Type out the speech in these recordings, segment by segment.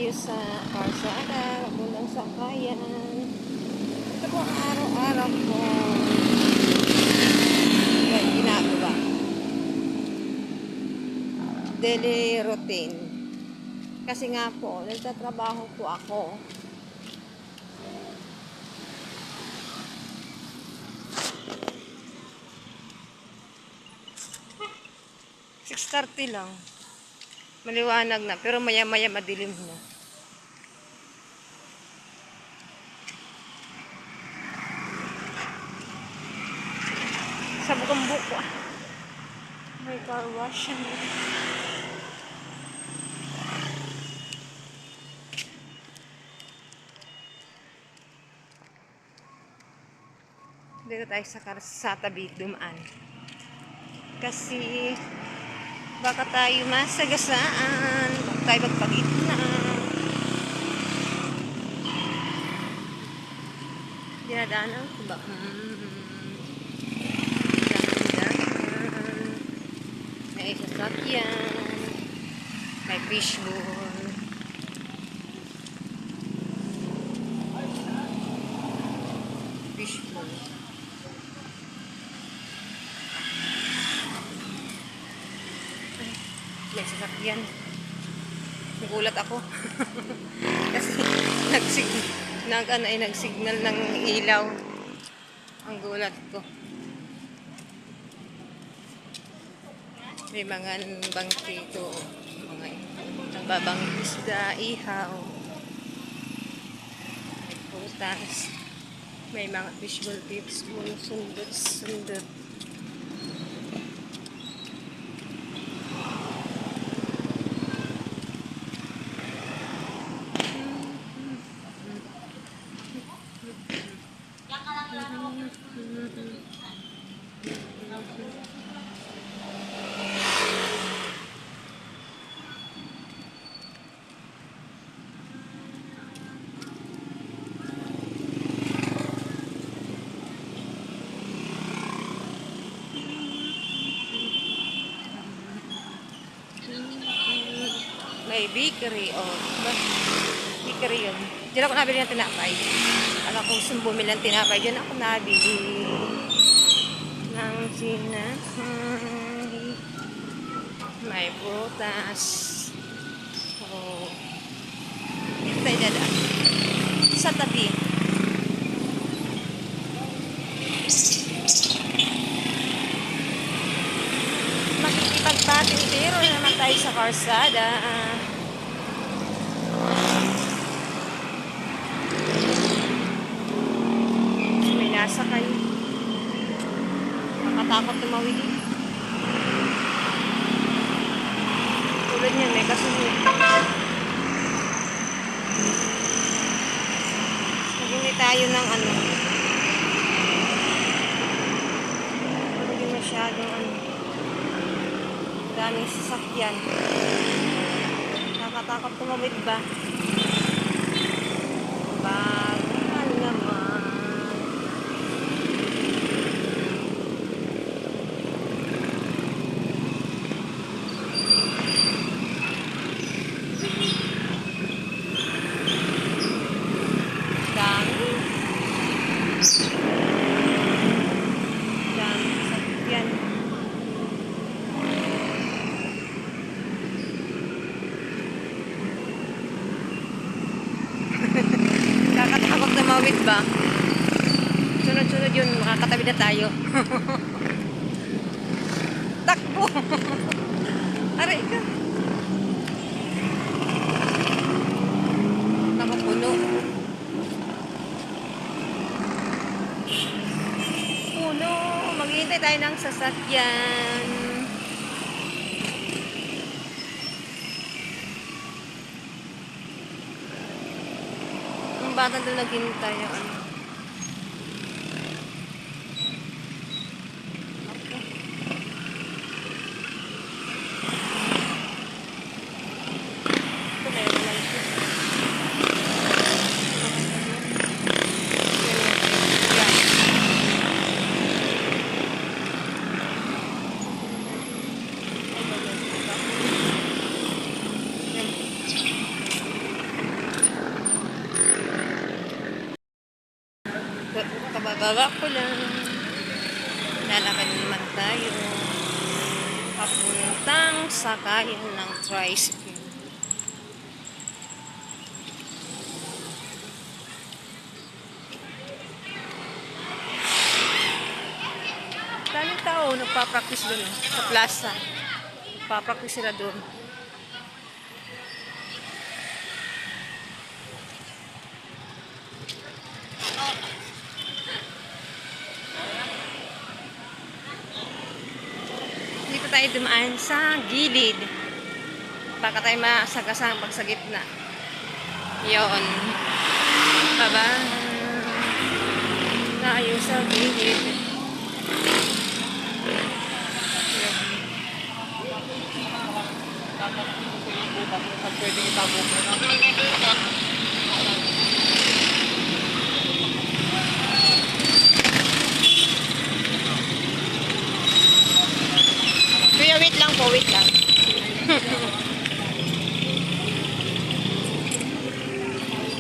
tayo sa Karsada, Magandang Sakayan. Ito po ang araw-araw ko ginagawa. Daily routine. Kasi nga po, nagtatrabaho po ako. $6:30 lang. Maliwanag na, pero maya-maya madilim na. Sa bukang buko. May car wash. Dito tayo sa tabi dumaan. Kasi baka tayo masagasaan. Baka tayo magpagitna. Dinadaanan ko ba? Dahan-dahan. May sasakyan. May fishbowl. Fishbowl. May sasakyan. Nagulat ako. Kasi nagsignal ng ilaw. Ang gulat ko. May mga bangkito. Mga nagbabang isda, ihaw. May putas. May mga fishbowl tips mo. Sundot. May bakery bakery yun. Diyan ako nabili ng tinapay. Alam ko gusto bumili ng tinapay. Diyan ako nabili ng tinapay. May butas. Oh. Ito tayo dadaan. Sa tabi. Makikipagpatintero naman tayo sa Karsada. May nasakay. Nakatakot tumawid. Tulad niyan, may kasunod. Naging tayo ng hindi masyadong daming sasakyan. Nakatakot tumawid ba? Bagal naman. Dami sasakyan. Kakatakot na mawid ba? Sunod-sunod yun, makakatabi na tayo. Takbo! Aray ka! Nakapuno. Puno! Maghihintay tayo ng sasakyan. Bata doon naghintay yung Ito meron lang siya. Kababa ko lang. Lalakad naman tayo. Papuntang sakayan ng tricycle. Daming tao nagpa-practice doon sa plaza. Nagpa-practice sila doon. Dito tayo dumaan sa gilid. Baka tayo masagasang pag sa gitna. Yun. Baba. Tayo sa gilid. Pwede itabo mo na. Kuya, wait lang po, wait lang.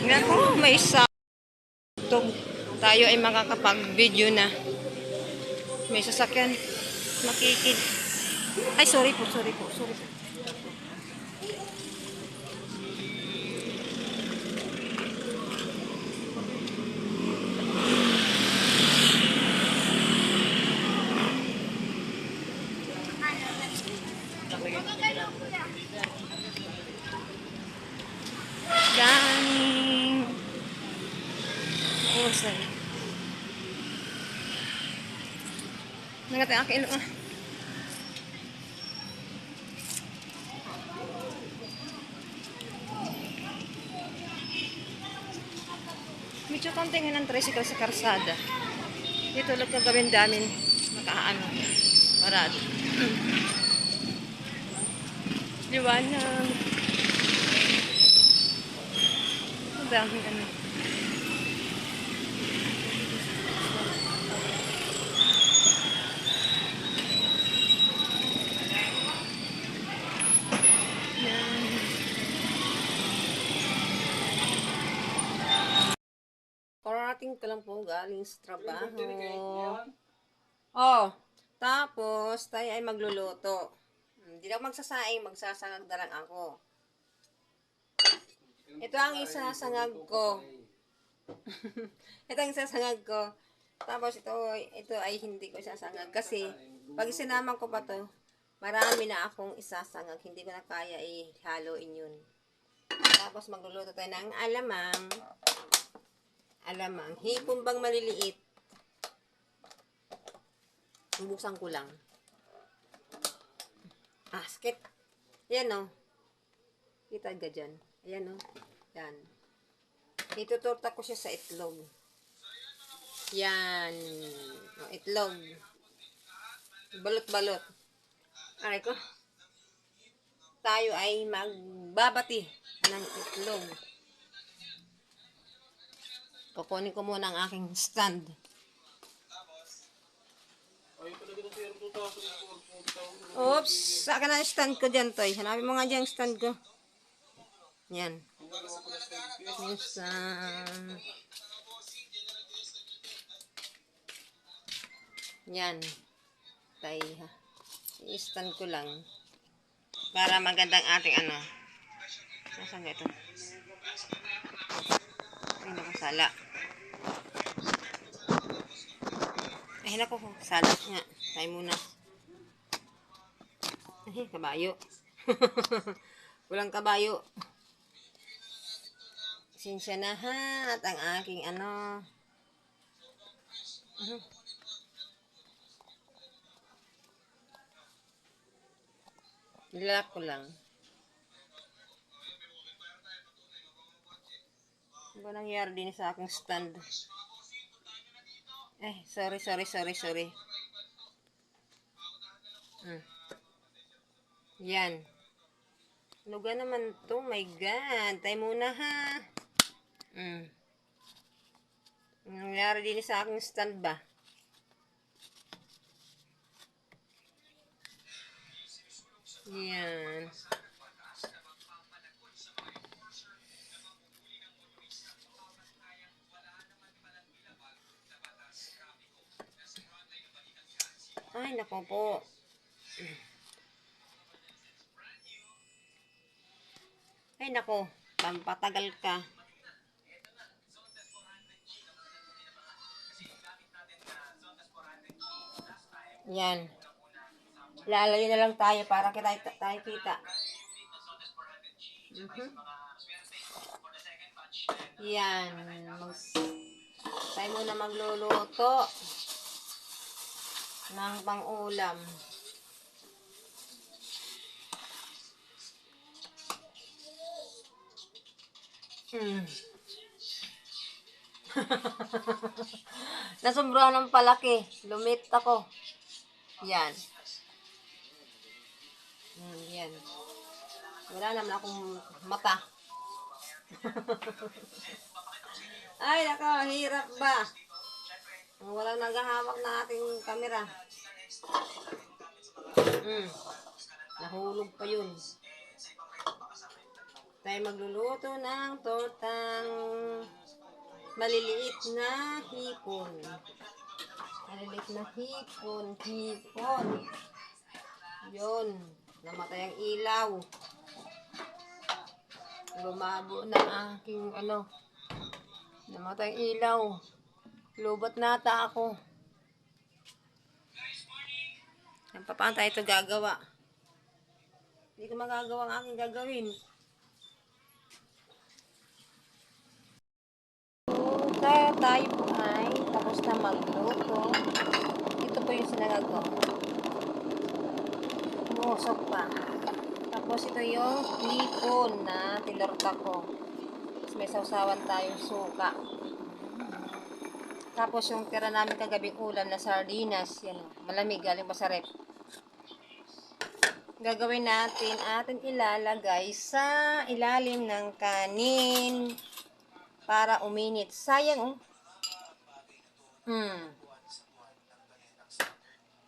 Naku, may tug. Tayo ay makakapag-video na. May sasakyan. Makikid. Ay, sorry po, sorry po, sorry po. Galing. Oh, sorry. Nangatay akin ilo. Medyo konti nga ng tricycle sa karsada. Dito lang kagawin damin makaano. Parado. Liwanag. Ang daming ano. Karating ko lang po galing sa trabaho. Oh, tapos tayo ay magluluto. Hindi na ako magsasaing, magsasangag na lang ako. Ito ang isasangag ko. Ito ang isasangag ko. Tapos ito ay hindi ko isasangag kasi pag sinama ko pa to, marami na akong isasangag. Hindi ko na kaya ihaloin yun. Tapos magluluto tayo ng alamang. Alamang. Hipon bang maliliit? Bubuksan ko lang. Ah, sakit. Yan o. Kita ka dyan. Ayan o. Yan. Itutorta ko siya sa itlog. Yan. O, itlog. Balot-balot. Aray ko. Tayo ay magbabati ng itlog. Kukunin ko muna ang aking stand. Oops! Saan na yung stand ko dyan, Toy? Hanapin mo nga dyan yung stand ko. Yan. Minsan. Yan. Tay, ha. I-stand ko lang. Para magandang ating ano. Nasaan ba ito? Ay, nakasala. Ay, naku. Sala nga. Tayo muna. Ay, kabayo. Walang kabayo. Sinsya na ha. At ang aking ano. Nilak ko lang. Ano ba nangyari din sa aking stand? Sorry. Yan. Ano ga naman to? My God. Tayo muna ha. Ano nangyari din sa aking stand ba? Yan. Ay, nako po. Ay, nako. Pampatagal ka. Yan. Lalayo na lang tayo para tayo kita. Mhm. Yan. Tayo muna magluluto ng pang-ulam. Mm. Nasumbrahan ng palaki. Lumit ako. Yan. Yan. Wala naman akong mata. Ay, nako, hirap ba? Walang naghahawak na ating kamera. Nahulog pa yun. Tayo magluluto ng tortang maliliit na hipon. Maliliit na hipon. Yun. Namatay ang ilaw. Lumabo na aking namatay ang ilaw. Lubat nata ako. Paano tayo ito gagawa? Hindi ko magagawa ang aking gagawin. Tayo po ay tapos na magluto. Ito po yung sinangag ko. Umusok pa. Tapos ito yung hipon na tilorta ko. Tapos may sausawan tayong suka. Tapos yung tira namin kagabing ulam na sardinas, yan, malamig, galing pa sa rep. Gagawin natin, atin ilalagay sa ilalim ng kanin para uminit. Sayang,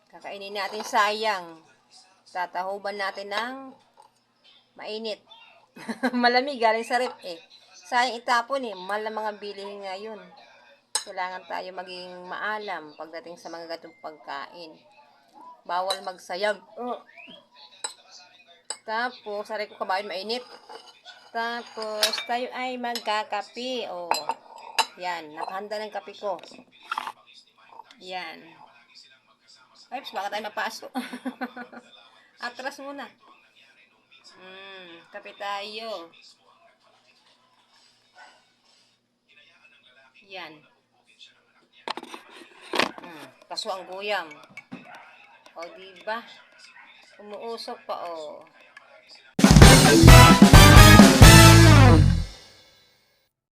Kakainin natin, sayang. Tatahuban natin ng mainit. Malamig, galing sa rep eh. Sayang itapon eh, mahal na mga bilihin ngayon. Kailangan tayo maging maalam pagdating sa mga gatong pagkain. Bawal magsayang. Tapos, saray ko kabayan mainit. Tapos, tayo ay magkakapi. Yan, nakahanda ng kape ko. Yan. Ay, baka tayo mapasok. Atras muna. Kape tayo. Yan. Kaso ang guyam. Diba? Umuusok pa,